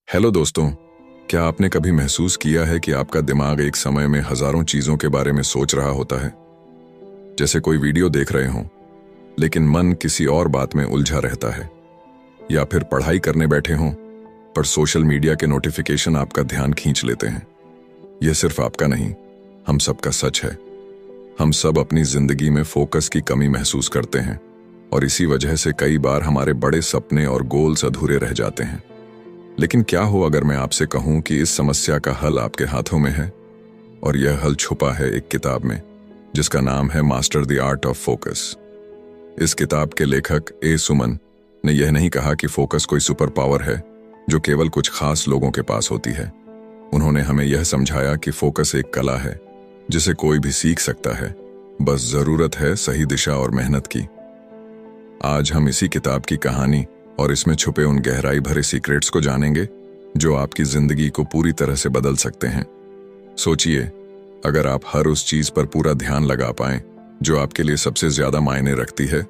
Hello दोस्तों, क्या आपने कभी महसूस किया है कि आपका दिमाग एक समय में हजारों चीजों के बारे में सोच रहा होता है? जैसे कोई वीडियो देख रहे हों, लेकिन मन किसी और बात में उलझा रहता है, या फिर पढ़ाई करने बैठे हों पर सोशल मीडिया के नोटिफिकेशन आपका ध्यान खींच लेते हैं। यह सिर्फ आपका नहीं, हम सबका सच है। हम सब अपनी जिंदगी में फोकस की कमी महसूस करते हैं और इसी वजह से कई बार हमारे बड़े सपने और गोल्स अधूरे रह जाते हैं। लेकिन क्या हो अगर मैं आपसे कहूं कि इस समस्या का हल आपके हाथों में है, और यह हल छुपा है एक किताब में जिसका नाम है master the art of focus. इस किताब के लेखक ए सुमन ने यह नहीं कहा कि फोकस कोई सुपर पावर है जो केवल कुछ खास लोगों के पास होती है। उन्होंने हमें यह समझाया कि फोकस एक कला है जिसे कोई भी सीख सकता है, बस जरूरत है सही दिशा और मेहनत की। आज हम इसी किताब की कहानी और इसमें छुपे उन गहराई भरे सीक्रेट्स को जानेंगे जो आपकी जिंदगी को पूरी तरह से बदल सकते हैं। सोचिए, अगर आप हर उस चीज पर पूरा ध्यान लगा पाएं जो आपके लिए सबसे ज्यादा मायने रखती है,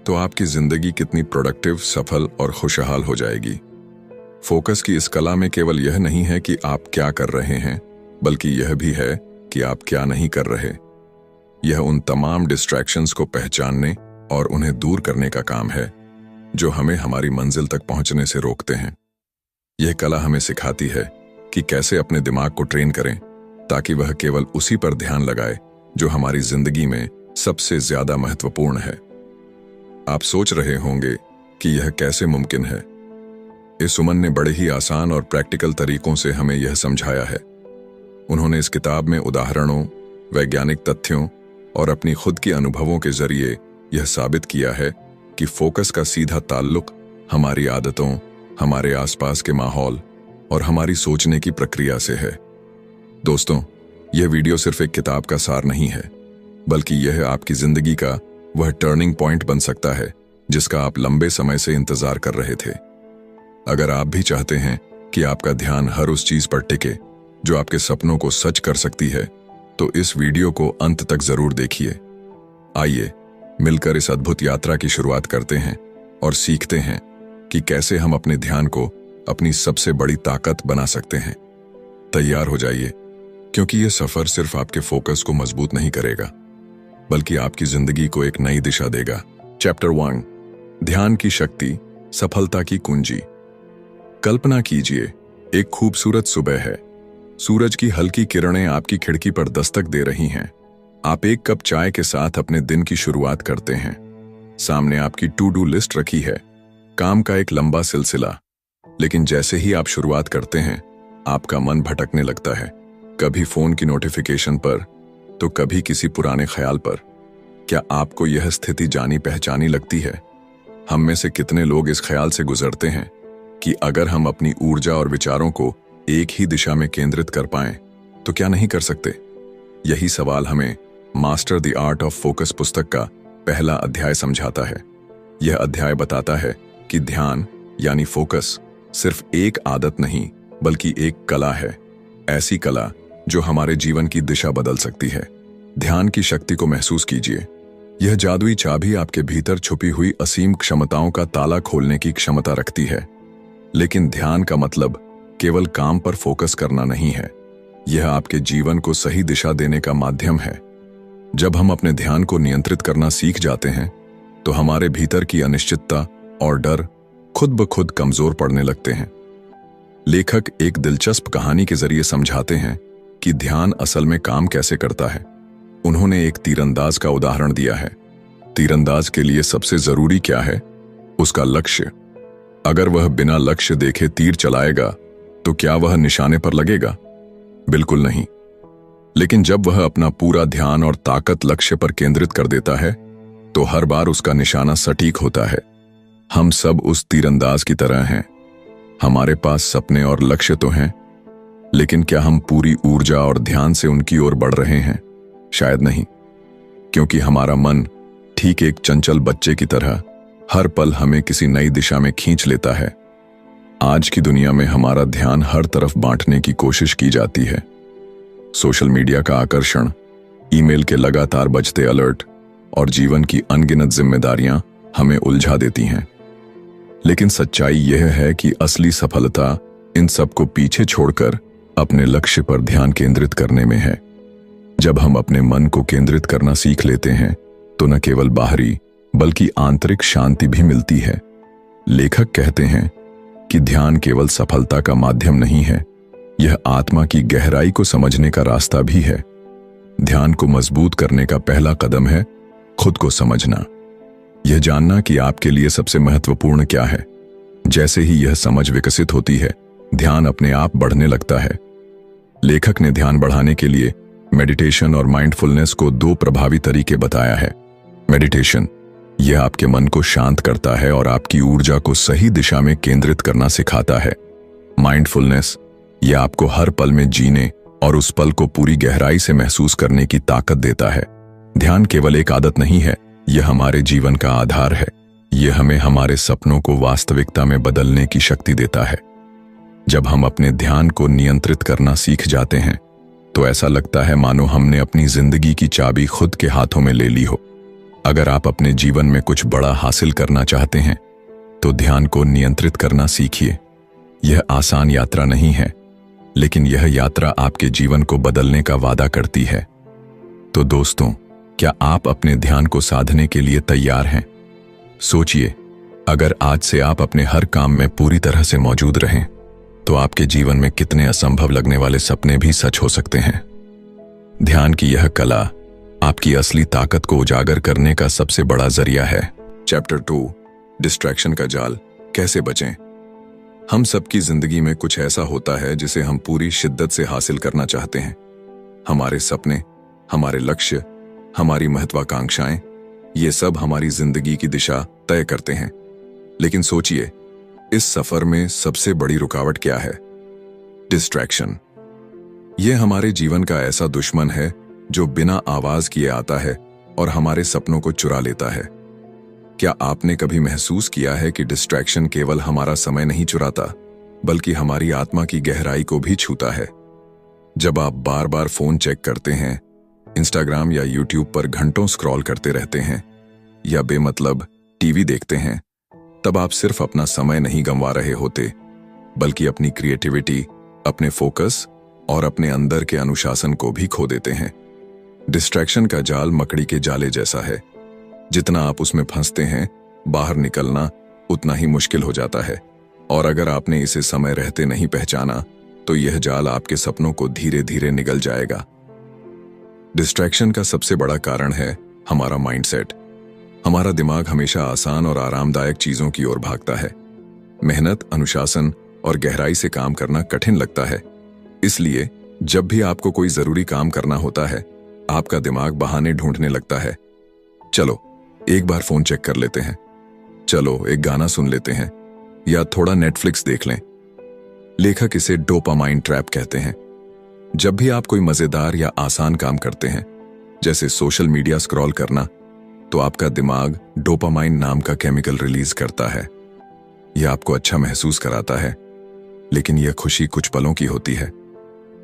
तो आपकी जिंदगी कितनी प्रोडक्टिव, सफल और खुशहाल हो जाएगी। फोकस की इस कला में केवल यह नहीं है कि आप क्या कर रहे हैं, बल्कि यह भी है कि आप क्या नहीं कर रहे। यह उन तमाम डिस्ट्रैक्शंस को पहचानने और उन्हें दूर करने का काम है जो हमें हमारी मंजिल तक पहुंचने से रोकते हैं। यह कला हमें सिखाती है कि कैसे अपने दिमाग को ट्रेन करें ताकि वह केवल उसी पर ध्यान लगाए जो हमारी जिंदगी में सबसे ज्यादा महत्वपूर्ण है। आप सोच रहे होंगे कि यह कैसे मुमकिन है। इस सुमन ने बड़े ही आसान और प्रैक्टिकल तरीकों से हमें यह समझाया है। उन्होंने इस किताब में उदाहरणों, वैज्ञानिक तथ्यों और अपनी खुद के अनुभवों के जरिए यह साबित किया है कि फोकस का सीधा ताल्लुक हमारी आदतों, हमारे आसपास के माहौल और हमारी सोचने की प्रक्रिया से है। दोस्तों, यह वीडियो सिर्फ एक किताब का सार नहीं है, बल्कि यह आपकी जिंदगी का वह टर्निंग पॉइंट बन सकता है जिसका आप लंबे समय से इंतजार कर रहे थे। अगर आप भी चाहते हैं कि आपका ध्यान हर उस चीज पर टिके जो आपके सपनों को सच कर सकती है, तो इस वीडियो को अंत तक जरूर देखिए। आइए मिलकर इस अद्भुत यात्रा की शुरुआत करते हैं और सीखते हैं कि कैसे हम अपने ध्यान को अपनी सबसे बड़ी ताकत बना सकते हैं। तैयार हो जाइए, क्योंकि यह सफर सिर्फ आपके फोकस को मजबूत नहीं करेगा, बल्कि आपकी जिंदगी को एक नई दिशा देगा। चैप्टर 1, ध्यान की शक्ति, सफलता की कुंजी। कल्पना कीजिए, एक खूबसूरत सुबह है। सूरज की हल्की किरणें आपकी खिड़की पर दस्तक दे रही हैं। आप एक कप चाय के साथ अपने दिन की शुरुआत करते हैं। सामने आपकी टू डू लिस्ट रखी है, काम का एक लंबा सिलसिला। लेकिन जैसे ही आप शुरुआत करते हैं, आपका मन भटकने लगता है, कभी फोन की नोटिफिकेशन पर, तो कभी किसी पुराने ख्याल पर। क्या आपको यह स्थिति जानी पहचानी लगती है? हम में से कितने लोग इस ख्याल से गुजरते हैं कि अगर हम अपनी ऊर्जा और विचारों को एक ही दिशा में केंद्रित कर पाएं, तो क्या नहीं कर सकते? यही सवाल हमें master the art of focus पुस्तक का पहला अध्याय समझाता है। यह अध्याय बताता है कि ध्यान यानी फोकस सिर्फ एक आदत नहीं, बल्कि एक कला है। ऐसी कला जो हमारे जीवन की दिशा बदल सकती है। ध्यान की शक्ति को महसूस कीजिए। यह जादुई चाबी आपके भीतर छुपी हुई असीम क्षमताओं का ताला खोलने की क्षमता रखती है। लेकिन ध्यान का मतलब केवल काम पर फोकस करना नहीं है, यह आपके जीवन को सही दिशा देने का माध्यम है। जब हम अपने ध्यान को नियंत्रित करना सीख जाते हैं, तो हमारे भीतर की अनिश्चितता और डर खुद ब खुद कमजोर पड़ने लगते हैं। लेखक एक दिलचस्प कहानी के जरिए समझाते हैं कि ध्यान असल में काम कैसे करता है। उन्होंने एक तीरंदाज का उदाहरण दिया है। तीरंदाज के लिए सबसे जरूरी क्या है? उसका लक्ष्य। अगर वह बिना लक्ष्य देखे तीर चलाएगा, तो क्या वह निशाने पर लगेगा? बिल्कुल नहीं। लेकिन जब वह अपना पूरा ध्यान और ताकत लक्ष्य पर केंद्रित कर देता है, तो हर बार उसका निशाना सटीक होता है। हम सब उस तीरंदाज की तरह हैं। हमारे पास सपने और लक्ष्य तो हैं, लेकिन क्या हम पूरी ऊर्जा और ध्यान से उनकी ओर बढ़ रहे हैं? शायद नहीं, क्योंकि हमारा मन ठीक एक चंचल बच्चे की तरह हर पल हमें किसी नई दिशा में खींच लेता है। आज की दुनिया में हमारा ध्यान हर तरफ बांटने की कोशिश की जाती है। सोशल मीडिया का आकर्षण, ईमेल के लगातार बजते अलर्ट और जीवन की अनगिनत जिम्मेदारियां हमें उलझा देती हैं। लेकिन सच्चाई यह है कि असली सफलता इन सब को पीछे छोड़कर अपने लक्ष्य पर ध्यान केंद्रित करने में है। जब हम अपने मन को केंद्रित करना सीख लेते हैं तो न केवल बाहरी बल्कि आंतरिक शांति भी मिलती है। लेखक कहते हैं कि ध्यान केवल सफलता का माध्यम नहीं है, यह आत्मा की गहराई को समझने का रास्ता भी है। ध्यान को मजबूत करने का पहला कदम है खुद को समझना, यह जानना कि आपके लिए सबसे महत्वपूर्ण क्या है। जैसे ही यह समझ विकसित होती है, ध्यान अपने आप बढ़ने लगता है। लेखक ने ध्यान बढ़ाने के लिए मेडिटेशन और माइंडफुलनेस को दो प्रभावी तरीके बताया है। मेडिटेशन, यह आपके मन को शांत करता है और आपकी ऊर्जा को सही दिशा में केंद्रित करना सिखाता है। माइंडफुलनेस, यह आपको हर पल में जीने और उस पल को पूरी गहराई से महसूस करने की ताकत देता है। ध्यान केवल एक आदत नहीं है, यह हमारे जीवन का आधार है। यह हमें हमारे सपनों को वास्तविकता में बदलने की शक्ति देता है। जब हम अपने ध्यान को नियंत्रित करना सीख जाते हैं तो ऐसा लगता है मानो हमने अपनी जिंदगी की चाबी खुद के हाथों में ले ली हो। अगर आप अपने जीवन में कुछ बड़ा हासिल करना चाहते हैं तो ध्यान को नियंत्रित करना सीखिए। यह आसान यात्रा नहीं है, लेकिन यह यात्रा आपके जीवन को बदलने का वादा करती है। तो दोस्तों, क्या आप अपने ध्यान को साधने के लिए तैयार हैं? सोचिए, अगर आज से आप अपने हर काम में पूरी तरह से मौजूद रहें तो आपके जीवन में कितने असंभव लगने वाले सपने भी सच हो सकते हैं। ध्यान की यह कला आपकी असली ताकत को उजागर करने का सबसे बड़ा जरिया है। चैप्टर 2, डिस्ट्रैक्शन का जाल, कैसे बचें। हम सबकी जिंदगी में कुछ ऐसा होता है जिसे हम पूरी शिद्दत से हासिल करना चाहते हैं। हमारे सपने, हमारे लक्ष्य, हमारी महत्वाकांक्षाएं, ये सब हमारी जिंदगी की दिशा तय करते हैं। लेकिन सोचिए, इस सफर में सबसे बड़ी रुकावट क्या है? डिस्ट्रैक्शन। यह हमारे जीवन का ऐसा दुश्मन है जो बिना आवाज किए आता है और हमारे सपनों को चुरा लेता है। क्या आपने कभी महसूस किया है कि डिस्ट्रैक्शन केवल हमारा समय नहीं चुराता, बल्कि हमारी आत्मा की गहराई को भी छूता है? जब आप बार बार फोन चेक करते हैं, इंस्टाग्राम या यूट्यूब पर घंटों स्क्रॉल करते रहते हैं या बेमतलब टीवी देखते हैं, तब आप सिर्फ अपना समय नहीं गंवा रहे होते, बल्कि अपनी क्रिएटिविटी, अपने फोकस और अपने अंदर के अनुशासन को भी खो देते हैं। डिस्ट्रैक्शन का जाल मकड़ी के जाले जैसा है। जितना आप उसमें फंसते हैं, बाहर निकलना उतना ही मुश्किल हो जाता है। और अगर आपने इसे समय रहते नहीं पहचाना तो यह जाल आपके सपनों को धीरे धीरे निगल जाएगा। डिस्ट्रैक्शन का सबसे बड़ा कारण है हमारा माइंडसेट। हमारा दिमाग हमेशा आसान और आरामदायक चीजों की ओर भागता है। मेहनत, अनुशासन और गहराई से काम करना कठिन लगता है। इसलिए जब भी आपको कोई जरूरी काम करना होता है, आपका दिमाग बहाने ढूंढने लगता है। चलो एक बार फोन चेक कर लेते हैं, चलो एक गाना सुन लेते हैं, या थोड़ा नेटफ्लिक्स देख लें। लेखक इसे डोपामाइन ट्रैप कहते हैं। जब भी आप कोई मजेदार या आसान काम करते हैं, जैसे सोशल मीडिया स्क्रॉल करना, तो आपका दिमाग डोपामाइन नाम का केमिकल रिलीज करता है। यह आपको अच्छा महसूस कराता है, लेकिन यह खुशी कुछ पलों की होती है।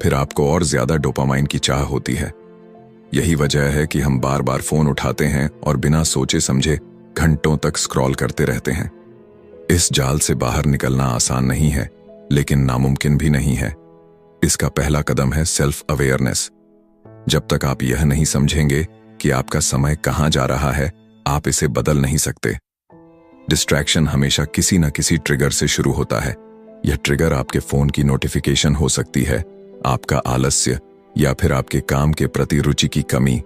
फिर आपको और ज्यादा डोपामाइन की चाह होती है। यही वजह है कि हम बार बार फोन उठाते हैं और बिना सोचे समझे घंटों तक स्क्रॉल करते रहते हैं। इस जाल से बाहर निकलना आसान नहीं है, लेकिन नामुमकिन भी नहीं है। इसका पहला कदम है सेल्फ अवेयरनेस। जब तक आप यह नहीं समझेंगे कि आपका समय कहां जा रहा है, आप इसे बदल नहीं सकते। डिस्ट्रैक्शन हमेशा किसी न किसी ट्रिगर से शुरू होता है। यह ट्रिगर आपके फोन की नोटिफिकेशन हो सकती है, आपका आलस्य, या फिर आपके काम के प्रति रुचि की कमी।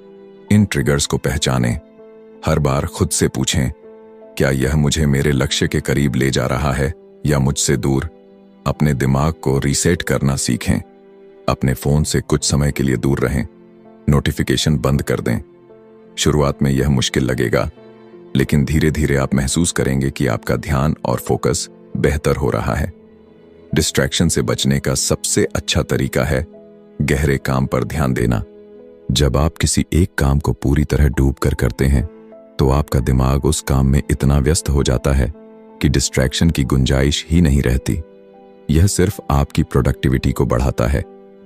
इन ट्रिगर्स को पहचानें। हर बार खुद से पूछें, क्या यह मुझे मेरे लक्ष्य के करीब ले जा रहा है या मुझसे दूर? अपने दिमाग को रीसेट करना सीखें। अपने फोन से कुछ समय के लिए दूर रहें, नोटिफिकेशन बंद कर दें। शुरुआत में यह मुश्किल लगेगा, लेकिन धीरे धीरे आप महसूस करेंगे कि आपका ध्यान और फोकस बेहतर हो रहा है। डिस्ट्रैक्शन से बचने का सबसे अच्छा तरीका है गहरे काम पर ध्यान देना। जब आप किसी एक काम को पूरी तरह डूब कर करते हैं, तो आपका दिमाग उस काम में इतना व्यस्त हो जाता है कि डिस्ट्रैक्शन की गुंजाइश ही नहीं रहती। यह सिर्फ आपकी प्रोडक्टिविटी को बढ़ाता है,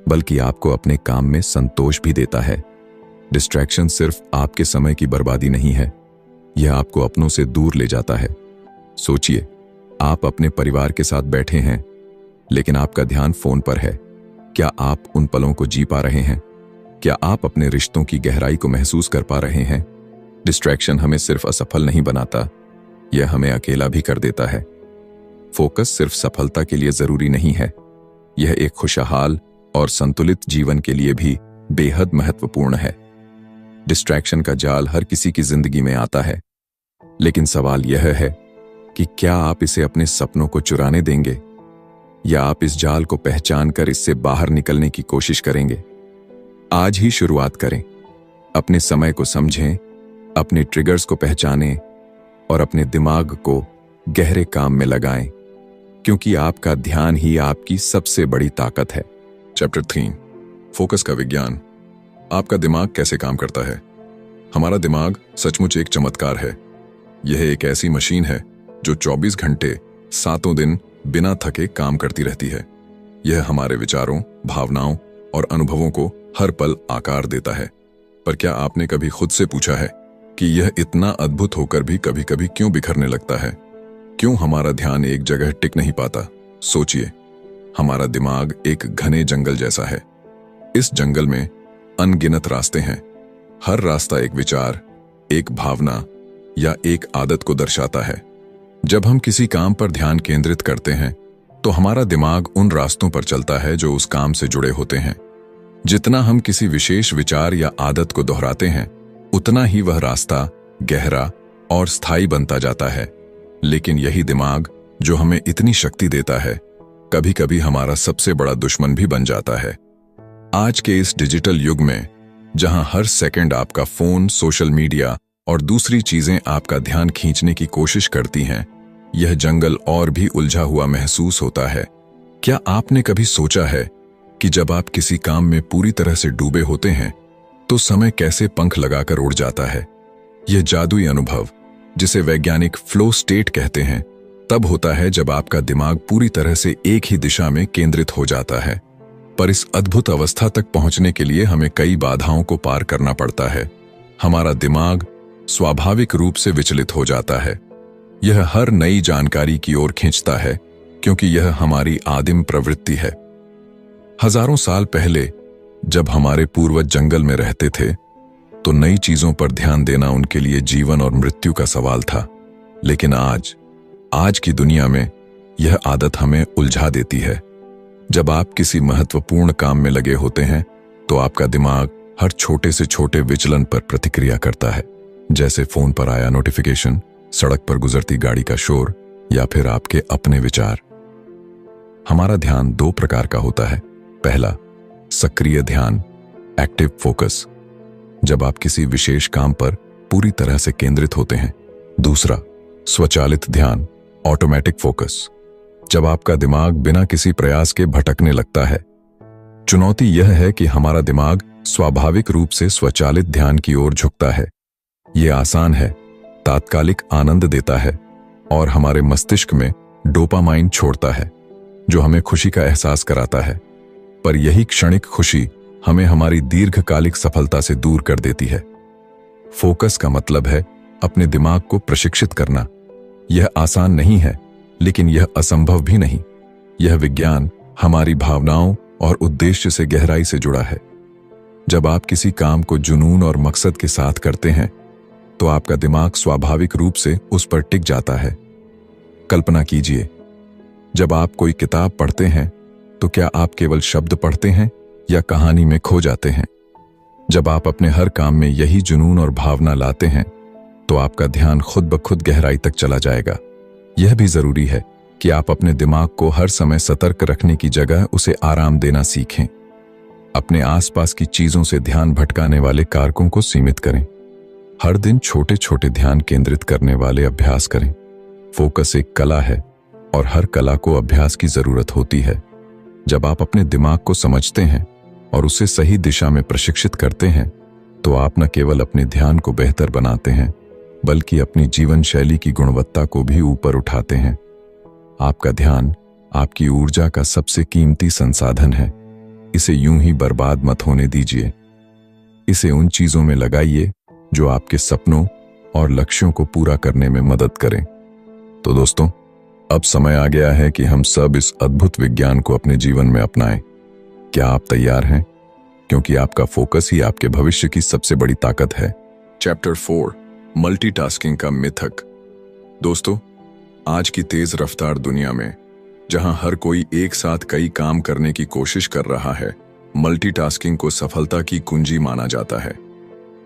बल्कि आपको अपने काम में संतोष भी देता है। डिस्ट्रैक्शन सिर्फ आपके समय की बर्बादी नहीं है, यह आपको अपनों से दूर ले जाता है। सोचिए, आप अपने परिवार के साथ बैठे हैं, लेकिन आपका ध्यान फोन पर है। क्या आप उन पलों को जी पा रहे हैं? क्या आप अपने रिश्तों की गहराई को महसूस कर पा रहे हैं? डिस्ट्रैक्शन हमें सिर्फ असफल नहीं बनाता, यह हमें अकेला भी कर देता है। फोकस सिर्फ सफलता के लिए जरूरी नहीं है, यह एक खुशहाल और संतुलित जीवन के लिए भी बेहद महत्वपूर्ण है। डिस्ट्रैक्शन का जाल हर किसी की जिंदगी में आता है, लेकिन सवाल यह है कि क्या आप इसे अपने सपनों को चुराने देंगे या आप इस जाल को पहचान कर इससे बाहर निकलने की कोशिश करेंगे? आज ही शुरुआत करें। अपने समय को समझें, अपने ट्रिगर्स को पहचानें और अपने दिमाग को गहरे काम में लगाएं, क्योंकि आपका ध्यान ही आपकी सबसे बड़ी ताकत है। चैप्टर 3, फोकस का विज्ञान। आपका दिमाग कैसे काम करता है? हमारा दिमाग सचमुच एक चमत्कार है। यह एक ऐसी मशीन है जो 24 घंटे 7 दिन बिना थके काम करती रहती है। यह हमारे विचारों, भावनाओं और अनुभवों को हर पल आकार देता है। पर क्या आपने कभी खुद से पूछा है कि यह इतना अद्भुत होकर भी कभी कभी क्यों बिखरने लगता है? क्यों हमारा ध्यान एक जगह टिक नहीं पाता? सोचिए, हमारा दिमाग एक घने जंगल जैसा है। इस जंगल में अनगिनत रास्ते हैं। हर रास्ता एक विचार, एक भावना या एक आदत को दर्शाता है। जब हम किसी काम पर ध्यान केंद्रित करते हैं तो हमारा दिमाग उन रास्तों पर चलता है जो उस काम से जुड़े होते हैं। जितना हम किसी विशेष विचार या आदत को दोहराते हैं, उतना ही वह रास्ता गहरा और स्थायी बनता जाता है। लेकिन यही दिमाग जो हमें इतनी शक्ति देता है, कभी कभी हमारा सबसे बड़ा दुश्मन भी बन जाता है। आज के इस डिजिटल युग में, जहां हर सेकंड आपका फोन, सोशल मीडिया और दूसरी चीजें आपका ध्यान खींचने की कोशिश करती हैं, यह जंगल और भी उलझा हुआ महसूस होता है। क्या आपने कभी सोचा है कि जब आप किसी काम में पूरी तरह से डूबे होते हैं तो समय कैसे पंख लगाकर उड़ जाता है? यह जादुई अनुभव, जिसे वैज्ञानिक फ्लो स्टेट कहते हैं, तब होता है जब आपका दिमाग पूरी तरह से एक ही दिशा में केंद्रित हो जाता है। पर इस अद्भुत अवस्था तक पहुंचने के लिए हमें कई बाधाओं को पार करना पड़ता है। हमारा दिमाग स्वाभाविक रूप से विचलित हो जाता है। यह हर नई जानकारी की ओर खींचता है, क्योंकि यह हमारी आदिम प्रवृत्ति है। हजारों साल पहले जब हमारे पूर्वज जंगल में रहते थे, तो नई चीजों पर ध्यान देना उनके लिए जीवन और मृत्यु का सवाल था। लेकिन आज की दुनिया में यह आदत हमें उलझा देती है। जब आप किसी महत्वपूर्ण काम में लगे होते हैं, तो आपका दिमाग हर छोटे से छोटे विचलन पर प्रतिक्रिया करता है, जैसे फोन पर आया नोटिफिकेशन, सड़क पर गुजरती गाड़ी का शोर या फिर आपके अपने विचार। हमारा ध्यान 2 प्रकार का होता है। पहला, सक्रिय ध्यान, एक्टिव फोकस, जब आप किसी विशेष काम पर पूरी तरह से केंद्रित होते हैं। दूसरा, स्वचालित ध्यान, ऑटोमेटिक फोकस, जब आपका दिमाग बिना किसी प्रयास के भटकने लगता है। चुनौती यह है कि हमारा दिमाग स्वाभाविक रूप से स्वचालित ध्यान की ओर झुकता है। यह आसान है, तात्कालिक आनंद देता है और हमारे मस्तिष्क में डोपामाइन छोड़ता है, जो हमें खुशी का एहसास कराता है। पर यही क्षणिक खुशी हमें हमारी दीर्घकालिक सफलता से दूर कर देती है। फोकस का मतलब है अपने दिमाग को प्रशिक्षित करना। यह आसान नहीं है, लेकिन यह असंभव भी नहीं। यह विज्ञान हमारी भावनाओं और उद्देश्य से गहराई से जुड़ा है। जब आप किसी काम को जुनून और मकसद के साथ करते हैं, तो आपका दिमाग स्वाभाविक रूप से उस पर टिक जाता है। कल्पना कीजिए, जब आप कोई किताब पढ़ते हैं, तो क्या आप केवल शब्द पढ़ते हैं या कहानी में खो जाते हैं? जब आप अपने हर काम में यही जुनून और भावना लाते हैं, तो आपका ध्यान खुद ब खुद गहराई तक चला जाएगा। यह भी जरूरी है कि आप अपने दिमाग को हर समय सतर्क रखने की जगह उसे आराम देना सीखें। अपने आसपास की चीजों से ध्यान भटकाने वाले कारकों को सीमित करें। हर दिन छोटे छोटे ध्यान केंद्रित करने वाले अभ्यास करें। फोकस एक कला है और हर कला को अभ्यास की जरूरत होती है। जब आप अपने दिमाग को समझते हैं और उसे सही दिशा में प्रशिक्षित करते हैं, तो आप न केवल अपने ध्यान को बेहतर बनाते हैं, बल्कि अपनी जीवन शैली की गुणवत्ता को भी ऊपर उठाते हैं। आपका ध्यान आपकी ऊर्जा का सबसे कीमती संसाधन है। इसे यूं ही बर्बाद मत होने दीजिए। इसे उन चीजों में लगाइए जो आपके सपनों और लक्ष्यों को पूरा करने में मदद करें। तो दोस्तों, अब समय आ गया है कि हम सब इस अद्भुत विज्ञान को अपने जीवन में अपनाएं। क्या आप तैयार हैं? क्योंकि आपका फोकस ही आपके भविष्य की सबसे बड़ी ताकत है। चैप्टर 4, मल्टीटास्किंग का मिथक। दोस्तों, आज की तेज रफ्तार दुनिया में जहां हर कोई एक साथ कई काम करने की कोशिश कर रहा है, मल्टीटास्किंग को सफलता की कुंजी माना जाता है।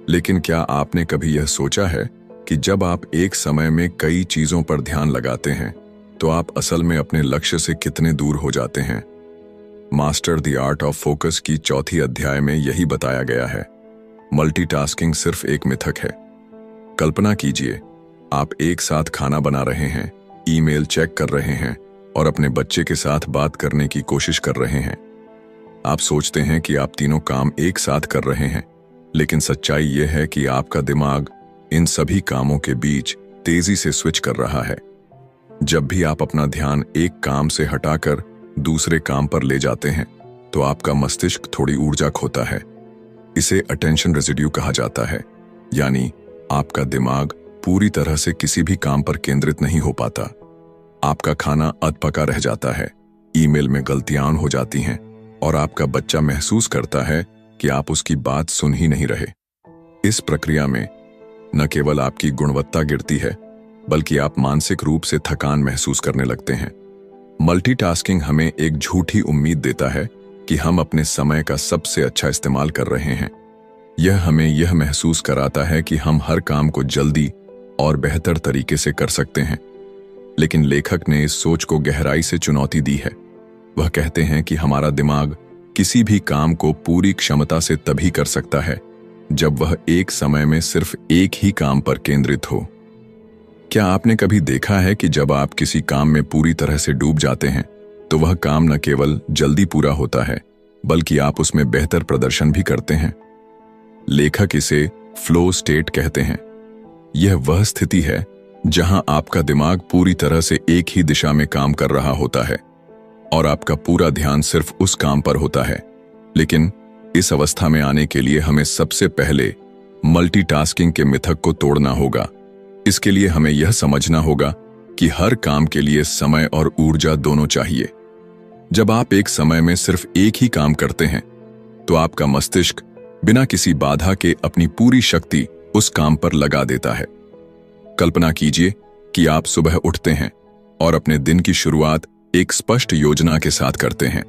लेकिन क्या आपने कभी यह सोचा है कि जब आप एक समय में कई चीजों पर ध्यान लगाते हैं तो आप असल में अपने लक्ष्य से कितने दूर हो जाते हैं? Master the art of focus की चौथी अध्याय में यही बताया गया है। मल्टीटास्किंग सिर्फ एक मिथक है। कल्पना कीजिए, आप एक साथ खाना बना रहे हैं, ईमेल चेक कर रहे हैं और अपने बच्चे के साथ बात करने की कोशिश कर रहे हैं। आप सोचते हैं कि आप तीनों काम एक साथ कर रहे हैं, लेकिन सच्चाई यह है कि आपका दिमाग इन सभी कामों के बीच तेजी से स्विच कर रहा है। जब भी आप अपना ध्यान एक काम से हटाकर दूसरे काम पर ले जाते हैं तो आपका मस्तिष्क थोड़ी ऊर्जा खोता है। इसे अटेंशन रेजिड्यू कहा जाता है, यानी आपका दिमाग पूरी तरह से किसी भी काम पर केंद्रित नहीं हो पाता। आपका खाना अधपका रह जाता है, ईमेल में गलतियां हो जाती हैं और आपका बच्चा महसूस करता है कि आप उसकी बात सुन ही नहीं रहे। इस प्रक्रिया में न केवल आपकी गुणवत्ता गिरती है, बल्कि आप मानसिक रूप से थकान महसूस करने लगते हैं। मल्टीटास्किंग हमें एक झूठी उम्मीद देता है कि हम अपने समय का सबसे अच्छा इस्तेमाल कर रहे हैं। यह हमें यह महसूस कराता है कि हम हर काम को जल्दी और बेहतर तरीके से कर सकते हैं। लेकिन लेखक ने इस सोच को गहराई से चुनौती दी है। वह कहते हैं कि हमारा दिमाग किसी भी काम को पूरी क्षमता से तभी कर सकता है जब वह एक समय में सिर्फ एक ही काम पर केंद्रित हो। क्या आपने कभी देखा है कि जब आप किसी काम में पूरी तरह से डूब जाते हैं तो वह काम न केवल जल्दी पूरा होता है, बल्कि आप उसमें बेहतर प्रदर्शन भी करते हैं? लेखक इसे फ्लो स्टेट कहते हैं। यह वह स्थिति है जहां आपका दिमाग पूरी तरह से एक ही दिशा में काम कर रहा होता है और आपका पूरा ध्यान सिर्फ उस काम पर होता है। लेकिन इस अवस्था में आने के लिए हमें सबसे पहले मल्टीटास्किंग के मिथक को तोड़ना होगा। इसके लिए हमें यह समझना होगा कि हर काम के लिए समय और ऊर्जा दोनों चाहिए। जब आप एक समय में सिर्फ एक ही काम करते हैं तो आपका मस्तिष्क बिना किसी बाधा के अपनी पूरी शक्ति उस काम पर लगा देता है। कल्पना कीजिए कि आप सुबह उठते हैं और अपने दिन की शुरुआत एक स्पष्ट योजना के साथ करते हैं।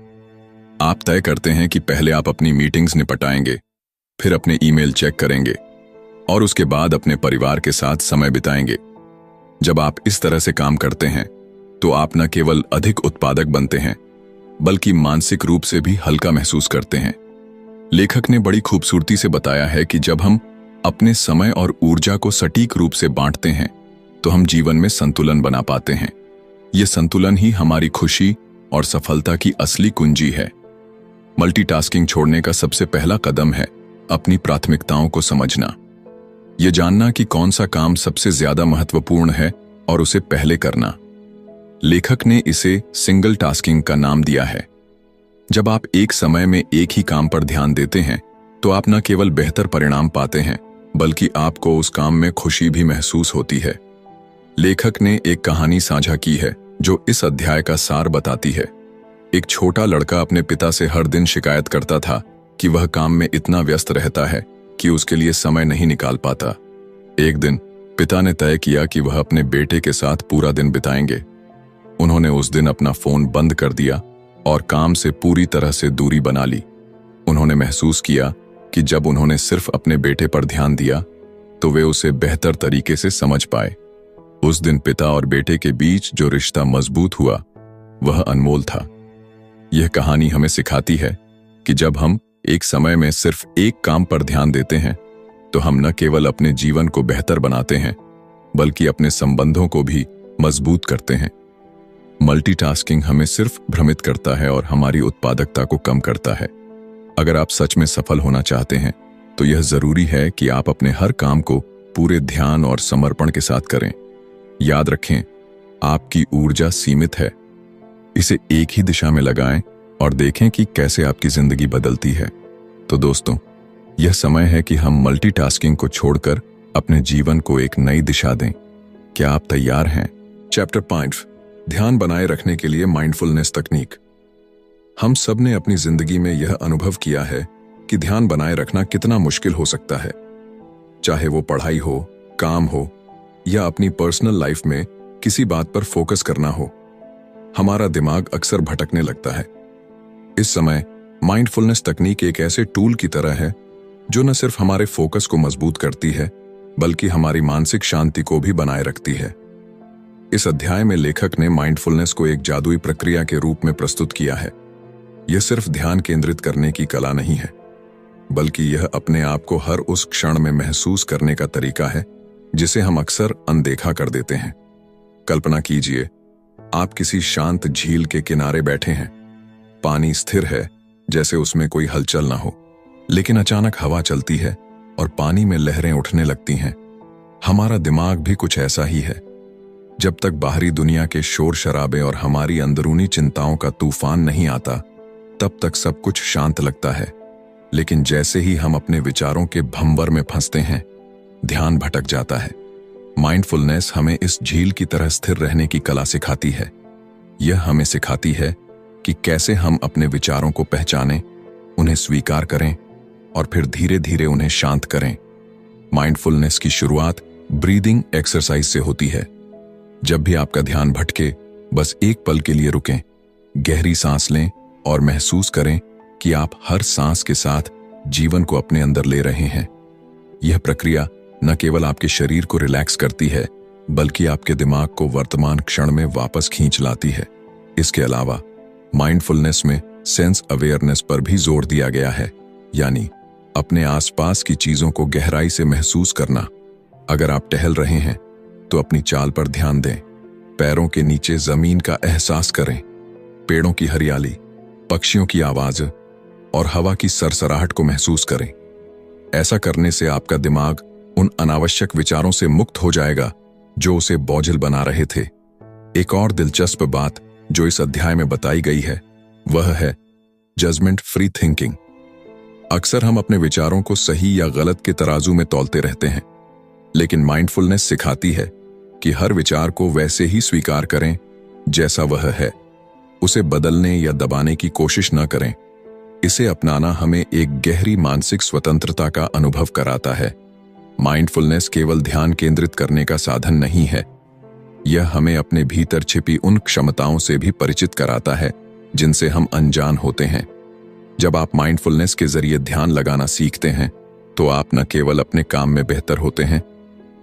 आप तय करते हैं कि पहले आप अपनी मीटिंग्स निपटाएंगे, फिर अपने ईमेल चेक करेंगे और उसके बाद अपने परिवार के साथ समय बिताएंगे। जब आप इस तरह से काम करते हैं तो आप न केवल अधिक उत्पादक बनते हैं, बल्कि मानसिक रूप से भी हल्का महसूस करते हैं। लेखक ने बड़ी खूबसूरती से बताया है कि जब हम अपने समय और ऊर्जा को सटीक रूप से बांटते हैं तो हम जीवन में संतुलन बना पाते हैं। यह संतुलन ही हमारी खुशी और सफलता की असली कुंजी है। मल्टीटास्किंग छोड़ने का सबसे पहला कदम है अपनी प्राथमिकताओं को समझना। यह जानना कि कौन सा काम सबसे ज्यादा महत्वपूर्ण है और उसे पहले करना। लेखक ने इसे सिंगल टास्किंग का नाम दिया है। जब आप एक समय में एक ही काम पर ध्यान देते हैं तो आप न केवल बेहतर परिणाम पाते हैं, बल्कि आपको उस काम में खुशी भी महसूस होती है। लेखक ने एक कहानी साझा की है जो इस अध्याय का सार बताती है। एक छोटा लड़का अपने पिता से हर दिन शिकायत करता था कि वह काम में इतना व्यस्त रहता है कि उसके लिए समय नहीं निकाल पाता। एक दिन पिता ने तय किया कि वह अपने बेटे के साथ पूरा दिन बिताएंगे। उन्होंने उस दिन अपना फोन बंद कर दिया और काम से पूरी तरह से दूरी बना ली। उन्होंने महसूस किया कि जब उन्होंने सिर्फ अपने बेटे पर ध्यान दिया तो वे उसे बेहतर तरीके से समझ पाए। उस दिन पिता और बेटे के बीच जो रिश्ता मजबूत हुआ वह अनमोल था। यह कहानी हमें सिखाती है कि जब हम एक समय में सिर्फ एक काम पर ध्यान देते हैं तो हम न केवल अपने जीवन को बेहतर बनाते हैं, बल्कि अपने संबंधों को भी मजबूत करते हैं। मल्टीटास्किंग हमें सिर्फ भ्रमित करता है और हमारी उत्पादकता को कम करता है। अगर आप सच में सफल होना चाहते हैं तो यह जरूरी है कि आप अपने हर काम को पूरे ध्यान और समर्पण के साथ करें। याद रखें, आपकी ऊर्जा सीमित है। इसे एक ही दिशा में लगाएं और देखें कि कैसे आपकी जिंदगी बदलती है। तो दोस्तों, यह समय है कि हम मल्टीटास्किंग को छोड़कर अपने जीवन को एक नई दिशा दें। क्या आप तैयार हैं? चैप्टर 5, ध्यान बनाए रखने के लिए माइंडफुलनेस तकनीक। हम सब ने अपनी जिंदगी में यह अनुभव किया है कि ध्यान बनाए रखना कितना मुश्किल हो सकता है। चाहे वो पढ़ाई हो, काम हो या अपनी पर्सनल लाइफ में किसी बात पर फोकस करना हो, हमारा दिमाग अक्सर भटकने लगता है। इस समय माइंडफुलनेस तकनीक एक ऐसे टूल की तरह है जो न सिर्फ हमारे फोकस को मजबूत करती है बल्कि हमारी मानसिक शांति को भी बनाए रखती है। इस अध्याय में लेखक ने माइंडफुलनेस को एक जादुई प्रक्रिया के रूप में प्रस्तुत किया है। यह सिर्फ ध्यान केंद्रित करने की कला नहीं है, बल्कि यह अपने आप को हर उस क्षण में महसूस करने का तरीका है जिसे हम अक्सर अनदेखा कर देते हैं। कल्पना कीजिए, आप किसी शांत झील के किनारे बैठे हैं। पानी स्थिर है, जैसे उसमें कोई हलचल ना हो, लेकिन अचानक हवा चलती है और पानी में लहरें उठने लगती हैं। हमारा दिमाग भी कुछ ऐसा ही है। जब तक बाहरी दुनिया के शोर शराबे और हमारी अंदरूनी चिंताओं का तूफान नहीं आता, तब तक सब कुछ शांत लगता है। लेकिन जैसे ही हम अपने विचारों के भंवर में फंसते हैं, ध्यान भटक जाता है। माइंडफुलनेस हमें इस झील की तरह स्थिर रहने की कला सिखाती है। यह हमें सिखाती है कि कैसे हम अपने विचारों को पहचानें, उन्हें स्वीकार करें और फिर धीरे धीरे उन्हें शांत करें। माइंडफुलनेस की शुरुआत ब्रीदिंग एक्सरसाइज से होती है। जब भी आपका ध्यान भटके, बस एक पल के लिए रुकें, गहरी सांस लें और महसूस करें कि आप हर सांस के साथ जीवन को अपने अंदर ले रहे हैं। यह प्रक्रिया न केवल आपके शरीर को रिलैक्स करती है, बल्कि आपके दिमाग को वर्तमान क्षण में वापस खींच लाती है। इसके अलावा माइंडफुलनेस में सेंस अवेयरनेस पर भी जोर दिया गया है, यानी अपने आसपास की चीजों को गहराई से महसूस करना। अगर आप टहल रहे हैं तो अपनी चाल पर ध्यान दें, पैरों के नीचे जमीन का एहसास करें, पेड़ों की हरियाली, पक्षियों की आवाज और हवा की सरसराहट को महसूस करें। ऐसा करने से आपका दिमाग उन अनावश्यक विचारों से मुक्त हो जाएगा जो उसे बोझिल बना रहे थे। एक और दिलचस्प बात जो इस अध्याय में बताई गई है वह है जजमेंट फ्री थिंकिंग। अक्सर हम अपने विचारों को सही या गलत के तराजू में तौलते रहते हैं, लेकिन माइंडफुलनेस सिखाती है कि हर विचार को वैसे ही स्वीकार करें जैसा वह है। उसे बदलने या दबाने की कोशिश न करें। इसे अपनाना हमें एक गहरी मानसिक स्वतंत्रता का अनुभव कराता है। माइंडफुलनेस केवल ध्यान केंद्रित करने का साधन नहीं है, यह हमें अपने भीतर छिपी उन क्षमताओं से भी परिचित कराता है जिनसे हम अनजान होते हैं। जब आप माइंडफुलनेस के जरिए ध्यान लगाना सीखते हैं, तो आप न केवल अपने काम में बेहतर होते हैं,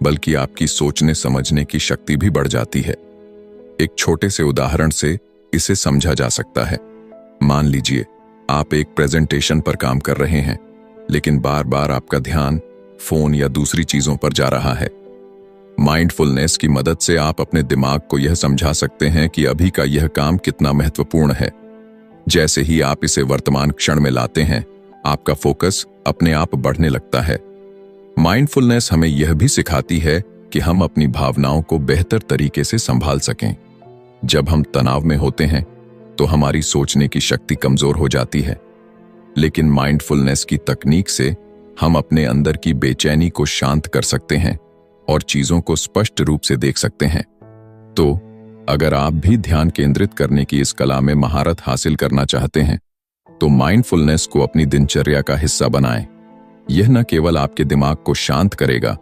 बल्कि आपकी सोचने समझने की शक्ति भी बढ़ जाती है। एक छोटे से उदाहरण से इसे समझा जा सकता है। मान लीजिए आप एक प्रेजेंटेशन पर काम कर रहे हैं, लेकिन बार बार आपका ध्यान फोन या दूसरी चीजों पर जा रहा है। माइंडफुलनेस की मदद से आप अपने दिमाग को यह समझा सकते हैं कि अभी का यह काम कितना महत्वपूर्ण है। जैसे ही आप इसे वर्तमान क्षण में लाते हैं, आपका फोकस अपने आप बढ़ने लगता है। माइंडफुलनेस हमें यह भी सिखाती है कि हम अपनी भावनाओं को बेहतर तरीके से संभाल सकें। जब हम तनाव में होते हैं तो हमारी सोचने की शक्ति कमजोर हो जाती है, लेकिन माइंडफुलनेस की तकनीक से हम अपने अंदर की बेचैनी को शांत कर सकते हैं और चीजों को स्पष्ट रूप से देख सकते हैं। तो अगर आप भी ध्यान केंद्रित करने की इस कला में महारत हासिल करना चाहते हैं, तो माइंडफुलनेस को अपनी दिनचर्या का हिस्सा बनाएं। यह न केवल आपके दिमाग को शांत करेगा,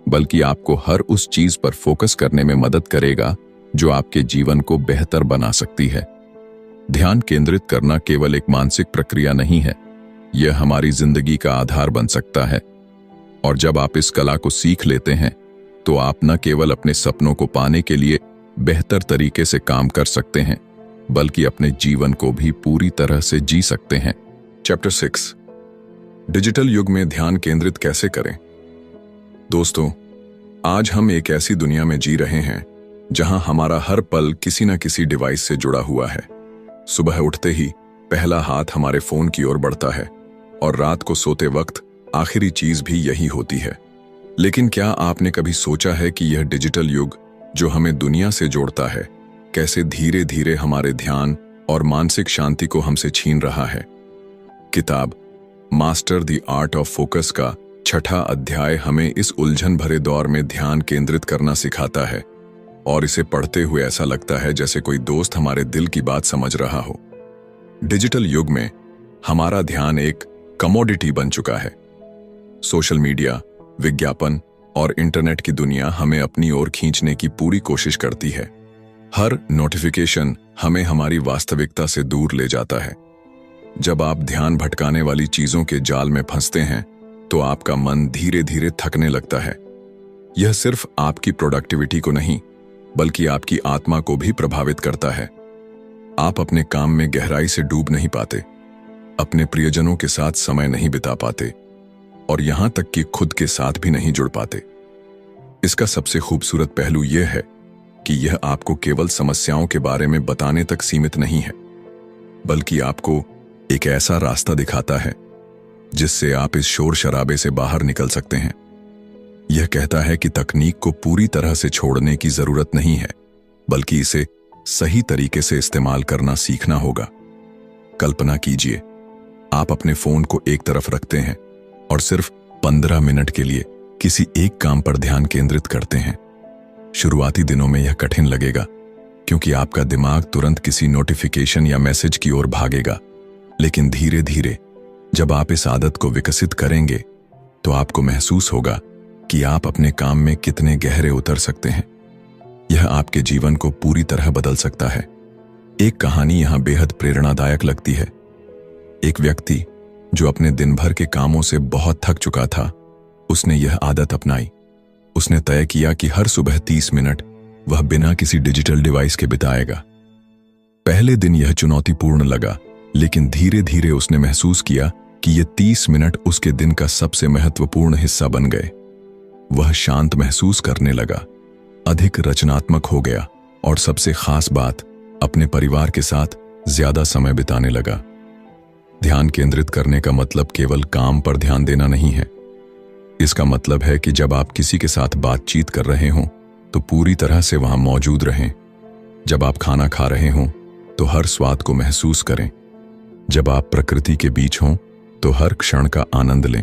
बल्कि आपको हर उस चीज पर फोकस करने में मदद करेगा जो आपके जीवन को बेहतर बना सकती है। ध्यान केंद्रित करना केवल एक मानसिक प्रक्रिया नहीं है, यह हमारी जिंदगी का आधार बन सकता है। और जब आप इस कला को सीख लेते हैं, तो आप न केवल अपने सपनों को पाने के लिए बेहतर तरीके से काम कर सकते हैं, बल्कि अपने जीवन को भी पूरी तरह से जी सकते हैं। चैप्टर 6, डिजिटल युग में ध्यान केंद्रित कैसे करें। दोस्तों, आज हम एक ऐसी दुनिया में जी रहे हैं जहां हमारा हर पल किसी न किसी डिवाइस से जुड़ा हुआ है। सुबह उठते ही पहला हाथ हमारे फोन की ओर बढ़ता है और रात को सोते वक्त आखिरी चीज भी यही होती है। लेकिन क्या आपने कभी सोचा है कि यह डिजिटल युग जो हमें दुनिया से जोड़ता है, कैसे धीरे धीरे हमारे ध्यान और मानसिक शांति को हमसे छीन रहा है। किताब master the art of focus का 6वां अध्याय हमें इस उलझन भरे दौर में ध्यान केंद्रित करना सिखाता है। और इसे पढ़ते हुए ऐसा लगता है जैसे कोई दोस्त हमारे दिल की बात समझ रहा हो। डिजिटल युग में हमारा ध्यान एक कमोडिटी बन चुका है। सोशल मीडिया, विज्ञापन और इंटरनेट की दुनिया हमें अपनी ओर खींचने की पूरी कोशिश करती है। हर नोटिफिकेशन हमें हमारी वास्तविकता से दूर ले जाता है। जब आप ध्यान भटकाने वाली चीजों के जाल में फंसते हैं तो आपका मन धीरे धीरे थकने लगता है। यह सिर्फ आपकी प्रोडक्टिविटी को नहीं बल्कि आपकी आत्मा को भी प्रभावित करता है। आप अपने काम में गहराई से डूब नहीं पाते, अपने प्रियजनों के साथ समय नहीं बिता पाते और यहां तक कि खुद के साथ भी नहीं जुड़ पाते। इसका सबसे खूबसूरत पहलू यह है कि यह आपको केवल समस्याओं के बारे में बताने तक सीमित नहीं है, बल्कि आपको एक ऐसा रास्ता दिखाता है जिससे आप इस शोर शराबे से बाहर निकल सकते हैं। यह कहता है कि तकनीक को पूरी तरह से छोड़ने की जरूरत नहीं है, बल्कि इसे सही तरीके से इस्तेमाल करना सीखना होगा। कल्पना कीजिए, आप अपने फोन को एक तरफ रखते हैं और सिर्फ 15 मिनट के लिए किसी एक काम पर ध्यान केंद्रित करते हैं। शुरुआती दिनों में यह कठिन लगेगा क्योंकि आपका दिमाग तुरंत किसी नोटिफिकेशन या मैसेज की ओर भागेगा, लेकिन धीरे धीरे जब आप इस आदत को विकसित करेंगे तो आपको महसूस होगा कि आप अपने काम में कितने गहरे उतर सकते हैं। यह आपके जीवन को पूरी तरह बदल सकता है। एक कहानी यहां बेहद प्रेरणादायक लगती है। एक व्यक्ति जो अपने दिन भर के कामों से बहुत थक चुका था, उसने यह आदत अपनाई। उसने तय किया कि हर सुबह 30 मिनट वह बिना किसी डिजिटल डिवाइस के बिताएगा। पहले दिन यह चुनौतीपूर्ण लगा, लेकिन धीरे धीरे उसने महसूस किया कि ये 30 मिनट उसके दिन का सबसे महत्वपूर्ण हिस्सा बन गए। वह शांत महसूस करने लगा, अधिक रचनात्मक हो गया और सबसे खास बात, अपने परिवार के साथ ज्यादा समय बिताने लगा। ध्यान केंद्रित करने का मतलब केवल काम पर ध्यान देना नहीं है। इसका मतलब है कि जब आप किसी के साथ बातचीत कर रहे हों तो पूरी तरह से वहां मौजूद रहें। जब आप खाना खा रहे हों तो हर स्वाद को महसूस करें। जब आप प्रकृति के बीच हों तो हर क्षण का आनंद लें।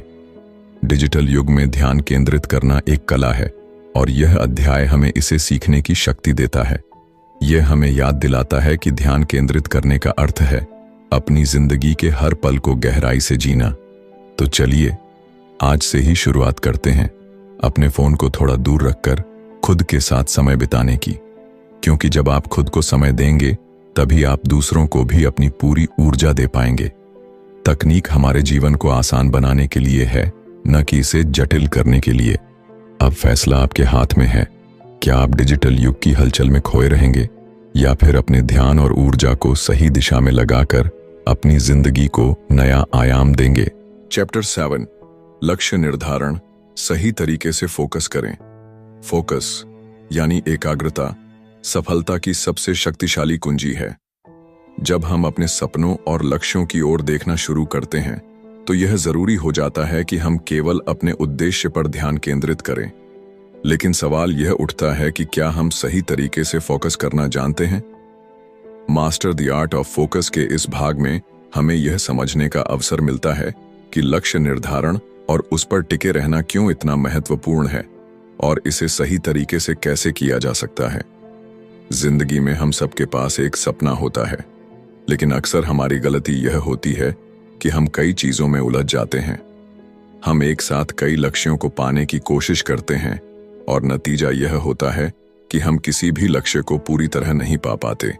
डिजिटल युग में ध्यान केंद्रित करना एक कला है और यह अध्याय हमें इसे सीखने की शक्ति देता है। यह हमें याद दिलाता है कि ध्यान केंद्रित करने का अर्थ है अपनी जिंदगी के हर पल को गहराई से जीना। तो चलिए आज से ही शुरुआत करते हैं अपने फोन को थोड़ा दूर रखकर खुद के साथ समय बिताने की, क्योंकि जब आप खुद को समय देंगे तभी आप दूसरों को भी अपनी पूरी ऊर्जा दे पाएंगे। तकनीक हमारे जीवन को आसान बनाने के लिए है, न कि इसे जटिल करने के लिए। अब फैसला आपके हाथ में है। क्या आप डिजिटल युग की हलचल में खोए रहेंगे या फिर अपने ध्यान और ऊर्जा को सही दिशा में लगाकर अपनी जिंदगी को नया आयाम देंगे। चैप्टर 7, लक्ष्य निर्धारण, सही तरीके से फोकस करें। फोकस यानी एकाग्रता सफलता की सबसे शक्तिशाली कुंजी है। जब हम अपने सपनों और लक्ष्यों की ओर देखना शुरू करते हैं तो यह जरूरी हो जाता है कि हम केवल अपने उद्देश्य पर ध्यान केंद्रित करें। लेकिन सवाल यह उठता है कि क्या हम सही तरीके से फोकस करना जानते हैं? Master the art of focus के इस भाग में हमें यह समझने का अवसर मिलता है कि लक्ष्य निर्धारण और उस पर टिके रहना क्यों इतना महत्वपूर्ण है और इसे सही तरीके से कैसे किया जा सकता है। जिंदगी में हम सबके पास एक सपना होता है, लेकिन अक्सर हमारी गलती यह होती है कि हम कई चीजों में उलझ जाते हैं। हम एक साथ कई लक्ष्यों को पाने की कोशिश करते हैं और नतीजा यह होता है कि हम किसी भी लक्ष्य को पूरी तरह नहीं पा पाते।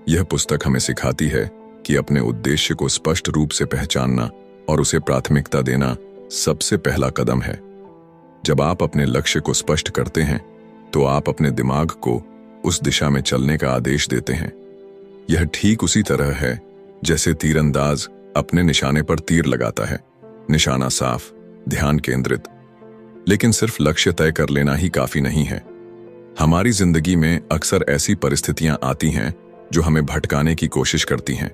यह पुस्तक हमें सिखाती है कि अपने उद्देश्य को स्पष्ट रूप से पहचानना और उसे प्राथमिकता देना सबसे पहला कदम है। जब आप अपने लक्ष्य को स्पष्ट करते हैं तो आप अपने दिमाग को उस दिशा में चलने का आदेश देते हैं। यह ठीक उसी तरह है जैसे तीरंदाज अपने निशाने पर तीर लगाता है। निशाना साफ, ध्यान केंद्रित। लेकिन सिर्फ लक्ष्य तय कर लेना ही काफी नहीं है। हमारी जिंदगी में अक्सर ऐसी परिस्थितियां आती हैं जो हमें भटकाने की कोशिश करती हैं।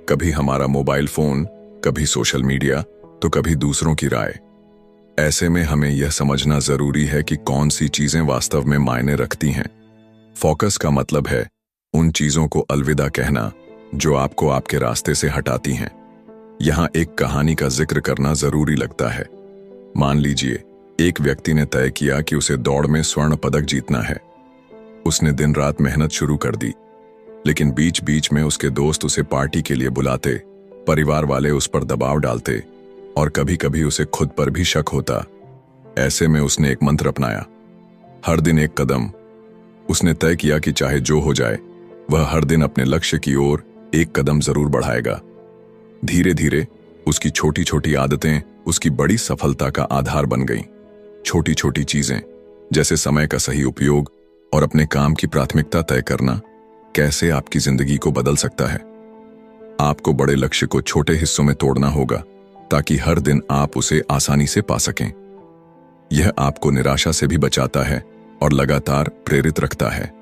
कभी हमारा मोबाइल फोन, कभी सोशल मीडिया, तो कभी दूसरों की राय। ऐसे में हमें यह समझना जरूरी है कि कौन सी चीजें वास्तव में मायने रखती हैं। फोकस का मतलब है उन चीजों को अलविदा कहना जो आपको आपके रास्ते से हटाती हैं। यहां एक कहानी का जिक्र करना जरूरी लगता है। मान लीजिए एक व्यक्ति ने तय किया कि उसे दौड़ में स्वर्ण पदक जीतना है। उसने दिन रात मेहनत शुरू कर दी, लेकिन बीच बीच में उसके दोस्त उसे पार्टी के लिए बुलाते, परिवार वाले उस पर दबाव डालते और कभी कभी उसे खुद पर भी शक होता। ऐसे में उसने एक मंत्र अपनाया, हर दिन एक कदम। उसने तय किया कि चाहे जो हो जाए, वह हर दिन अपने लक्ष्य की ओर एक कदम जरूर बढ़ाएगा। धीरे धीरे उसकी छोटी छोटी आदतें उसकी बड़ी सफलता का आधार बन गईं। छोटी छोटी चीजें जैसे समय का सही उपयोग और अपने काम की प्राथमिकता तय करना कैसे आपकी जिंदगी को बदल सकता है। आपको बड़े लक्ष्य को छोटे हिस्सों में तोड़ना होगा ताकि हर दिन आप उसे आसानी से पा सकें। यह आपको निराशा से भी बचाता है और लगातार प्रेरित रखता है।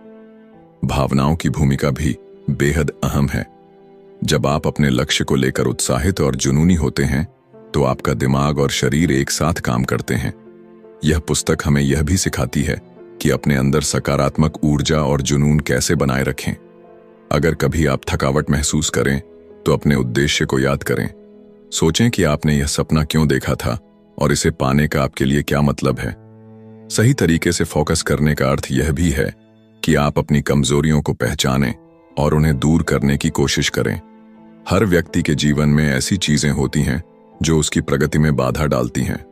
भावनाओं की भूमिका भी बेहद अहम है। जब आप अपने लक्ष्य को लेकर उत्साहित और जुनूनी होते हैं तो आपका दिमाग और शरीर एक साथ काम करते हैं। यह पुस्तक हमें यह भी सिखाती है कि अपने अंदर सकारात्मक ऊर्जा और जुनून कैसे बनाए रखें। अगर कभी आप थकावट महसूस करें तो अपने उद्देश्य को याद करें। सोचें कि आपने यह सपना क्यों देखा था और इसे पाने का आपके लिए क्या मतलब है। सही तरीके से फोकस करने का अर्थ यह भी है कि आप अपनी कमजोरियों को पहचानें और उन्हें दूर करने की कोशिश करें। हर व्यक्ति के जीवन में ऐसी चीजें होती हैं जो उसकी प्रगति में बाधा डालती हैं।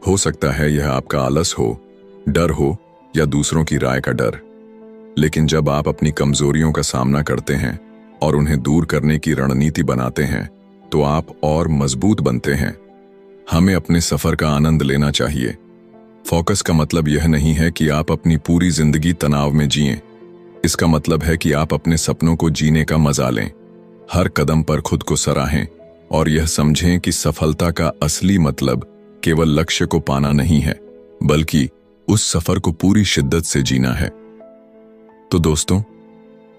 हो सकता है यह आपका आलस हो, डर हो या दूसरों की राय का डर। लेकिन जब आप अपनी कमजोरियों का सामना करते हैं और उन्हें दूर करने की रणनीति बनाते हैं तो आप और मजबूत बनते हैं। हमें अपने सफर का आनंद लेना चाहिए। फोकस का मतलब यह नहीं है कि आप अपनी पूरी जिंदगी तनाव में जिएं। इसका मतलब है कि आप अपने सपनों को जीने का मजा लें। हर कदम पर खुद को सराहें और यह समझें कि सफलता का असली मतलब केवल लक्ष्य को पाना नहीं है, बल्कि उस सफर को पूरी शिद्दत से जीना है। तो दोस्तों,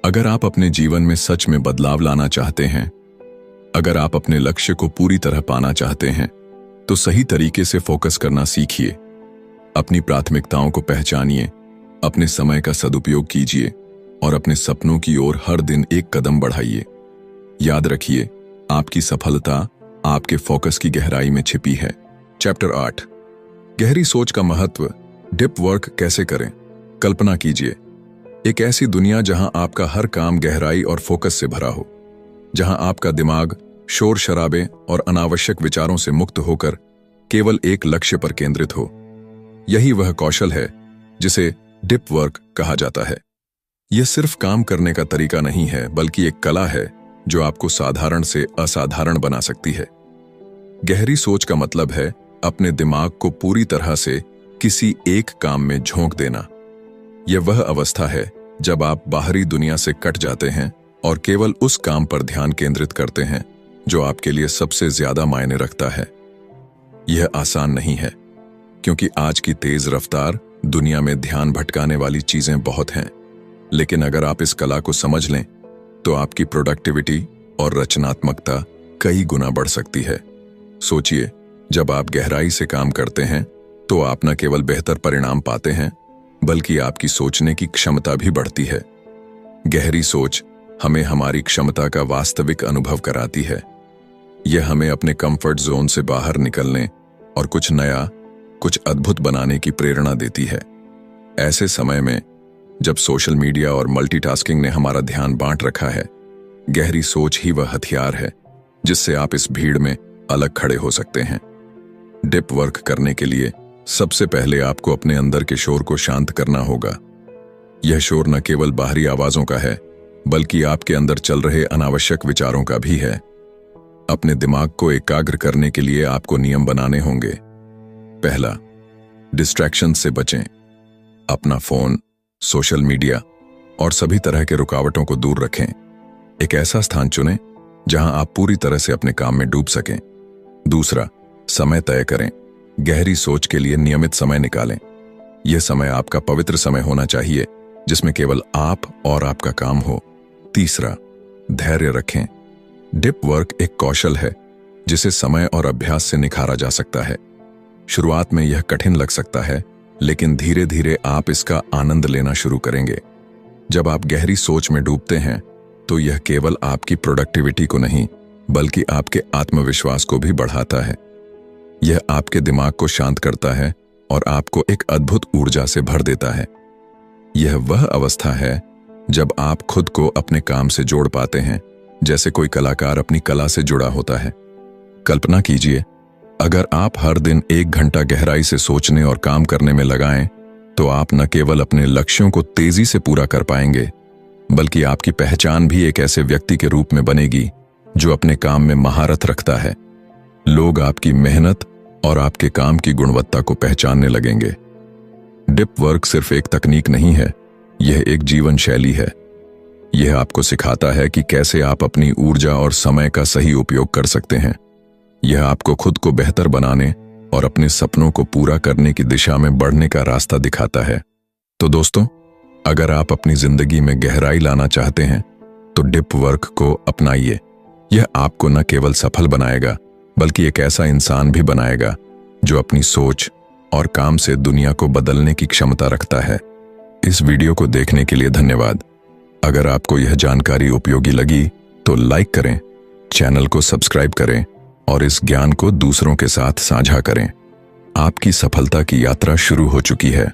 अगर आप अपने जीवन में सच में बदलाव लाना चाहते हैं, अगर आप अपने लक्ष्य को पूरी तरह पाना चाहते हैं, तो सही तरीके से फोकस करना सीखिए। अपनी प्राथमिकताओं को पहचानिए, अपने समय का सदुपयोग कीजिए और अपने सपनों की ओर हर दिन एक कदम बढ़ाइए। याद रखिए, आपकी सफलता आपके फोकस की गहराई में छिपी है। चैप्टर 8, गहरी सोच का महत्व। डीप वर्क कैसे करें। कल्पना कीजिए एक ऐसी दुनिया जहां आपका हर काम गहराई और फोकस से भरा हो, जहां आपका दिमाग शोर शराबे और अनावश्यक विचारों से मुक्त होकर केवल एक लक्ष्य पर केंद्रित हो। यही वह कौशल है जिसे डीप वर्क कहा जाता है। यह सिर्फ काम करने का तरीका नहीं है, बल्कि एक कला है जो आपको साधारण से असाधारण बना सकती है। गहरी सोच का मतलब है अपने दिमाग को पूरी तरह से किसी एक काम में झोंक देना। यह वह अवस्था है जब आप बाहरी दुनिया से कट जाते हैं और केवल उस काम पर ध्यान केंद्रित करते हैं जो आपके लिए सबसे ज्यादा मायने रखता है। यह आसान नहीं है, क्योंकि आज की तेज रफ्तार दुनिया में ध्यान भटकाने वाली चीजें बहुत हैं। लेकिन अगर आप इस कला को समझ लें तो आपकी प्रोडक्टिविटी और रचनात्मकता कई गुना बढ़ सकती है। सोचिए, जब आप गहराई से काम करते हैं तो आप न केवल बेहतर परिणाम पाते हैं, बल्कि आपकी सोचने की क्षमता भी बढ़ती है। गहरी सोच हमें हमारी क्षमता का वास्तविक अनुभव कराती है। यह हमें अपने कंफर्ट जोन से बाहर निकलने और कुछ नया, कुछ अद्भुत बनाने की प्रेरणा देती है। ऐसे समय में जब सोशल मीडिया और मल्टीटास्किंग ने हमारा ध्यान बांट रखा है, गहरी सोच ही वह हथियार है जिससे आप इस भीड़ में अलग खड़े हो सकते हैं। डीप वर्क करने के लिए सबसे पहले आपको अपने अंदर के शोर को शांत करना होगा। यह शोर न केवल बाहरी आवाजों का है, बल्कि आपके अंदर चल रहे अनावश्यक विचारों का भी है। अपने दिमाग को एकाग्र करने के लिए आपको नियम बनाने होंगे। पहला, डिस्ट्रैक्शन से बचें। अपना फोन, सोशल मीडिया और सभी तरह के रुकावटों को दूर रखें। एक ऐसा स्थान चुनें जहां आप पूरी तरह से अपने काम में डूब सकें। दूसरा, समय तय करें। गहरी सोच के लिए नियमित समय निकालें। यह समय आपका पवित्र समय होना चाहिए, जिसमें केवल आप और आपका काम हो। तीसरा, धैर्य रखें। डीप वर्क एक कौशल है जिसे समय और अभ्यास से निखारा जा सकता है। शुरुआत में यह कठिन लग सकता है, लेकिन धीरे धीरे आप इसका आनंद लेना शुरू करेंगे। जब आप गहरी सोच में डूबते हैं तो यह केवल आपकी प्रोडक्टिविटी को नहीं, बल्कि आपके आत्मविश्वास को भी बढ़ाता है। यह आपके दिमाग को शांत करता है और आपको एक अद्भुत ऊर्जा से भर देता है। यह वह अवस्था है जब आप खुद को अपने काम से जोड़ पाते हैं, जैसे कोई कलाकार अपनी कला से जुड़ा होता है। कल्पना कीजिए, अगर आप हर दिन 1 घंटा गहराई से सोचने और काम करने में लगाएं, तो आप न केवल अपने लक्ष्यों को तेजी से पूरा कर पाएंगे, बल्कि आपकी पहचान भी एक ऐसे व्यक्ति के रूप में बनेगी जो अपने काम में महारत रखता है। लोग आपकी मेहनत और आपके काम की गुणवत्ता को पहचानने लगेंगे। डीप वर्क सिर्फ एक तकनीक नहीं है, यह एक जीवन शैली है। यह आपको सिखाता है कि कैसे आप अपनी ऊर्जा और समय का सही उपयोग कर सकते हैं। यह आपको खुद को बेहतर बनाने और अपने सपनों को पूरा करने की दिशा में बढ़ने का रास्ता दिखाता है। तो दोस्तों, अगर आप अपनी जिंदगी में गहराई लाना चाहते हैं तो डीप वर्क को अपनाइए। यह आपको न केवल सफल बनाएगा, बल्कि एक ऐसा इंसान भी बनाएगा जो अपनी सोच और काम से दुनिया को बदलने की क्षमता रखता है। इस वीडियो को देखने के लिए धन्यवाद। अगर आपको यह जानकारी उपयोगी लगी तो लाइक करें, चैनल को सब्सक्राइब करें और इस ज्ञान को दूसरों के साथ साझा करें। आपकी सफलता की यात्रा शुरू हो चुकी है।